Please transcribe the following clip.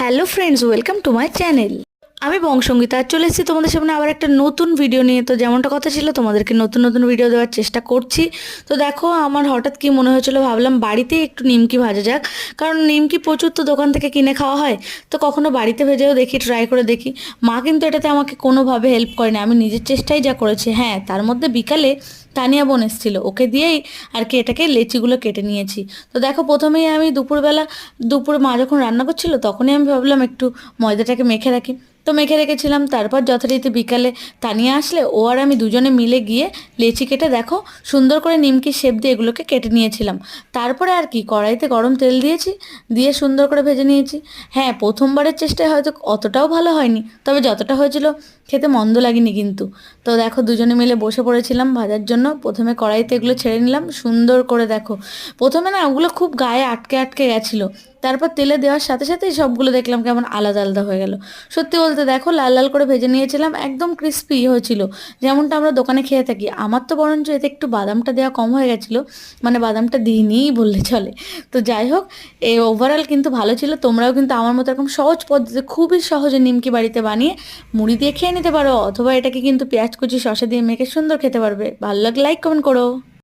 Hello friends, welcome to my channel. আমি বংসঙ্গীতা আর চলে এসেছি তোমাদের সামনে আবার একটা নতুন ভিডিও নিয়ে। তো যেমনটা কথা ছিল, তোমাদেরকে নতুন নতুন ভিডিও দেওয়ার চেষ্টা করছি। তো দেখো, আমার হঠাৎ কি মনে হয়েছিল, ভাবলাম বাড়িতেই একটু নিমকি ভাজা যাক। কারণ নিমকি প্রচুর তো দোকান থেকে কিনে খাওয়া হয়, তো কখনো বাড়িতে ভেজেও দেখি, ট্রাই করে দেখি। মা কিন্তু এটাতে আমাকে কোনোভাবে হেল্প করেনি, আমি নিজের চেষ্টাই যা করেছি। হ্যাঁ, তার মধ্যে বিকালে তানিয়া বোন এসেছিলো, ওকে দিয়েই আর কি এটাকে লেচিগুলো কেটে নিয়েছি। তো দেখো, প্রথমেই আমি দুপুরে মা যখন রান্না করছিল তখনই আমি ভাবলাম একটু ময়দাটাকে মেখে রাখি। তো মেখে রেখেছিলাম, তারপর যথারীতি বিকালে তানিয়া আসলে ও আর আমি দুজনে মিলে গিয়ে লেচি কেটে দেখো সুন্দর করে নিমকি শেপ দিয়ে এগুলোকে কেটে নিয়েছিলাম। তারপরে আর কি কড়াইতে গরম তেল দিয়েছি, দিয়ে সুন্দর করে ভেজে নিয়েছি। হ্যাঁ, প্রথমবারের চেষ্টায় হয়তো অতটাও ভালো হয়নি, তবে যতটা হয়েছিল খেতে মন্দ লাগেনি কিন্তু। তো দেখো, দুজনে মিলে বসে পড়েছিলাম ভাজার জন্য। প্রথমে কড়াইতে এগুলো ছেড়ে নিলাম সুন্দর করে। দেখো, প্রথমে না ওগুলো খুব গায়ে আটকে আটকে গেছিলো, তারপর তেলে দেওয়ার সাথে সাথেই সবগুলো দেখলাম কেমন আলাদা আলাদা হয়ে গেল। সত্যি বলতে দেখো, লাল লাল করে ভেজে নিয়েছিলাম, একদম ক্রিস্পি হয়েছিল, যেমনটা আমরা দোকানে খেয়ে থাকি। আমার তো বরঞ্চ এতে একটু বাদামটা দেওয়া কম হয়ে গেছিলো, মানে বাদামটা দিইনিই বললে চলে। তো যাই হোক, ওভারঅল কিন্তু ভালো ছিল। তোমরাও কিন্তু আমার মতো এরকম সহজ পদ্ধতিতে খুবই সহজে নিমকি বাড়িতে বানিয়ে মুড়ি দিয়ে খেয়ে নিতে পারো, অথবা এটাকে কিন্তু পেঁয়াজ কুচি শসা দিয়ে মেখে সুন্দর খেতে পারবে। ভালো লাগলে লাইক কমেন্ট করো।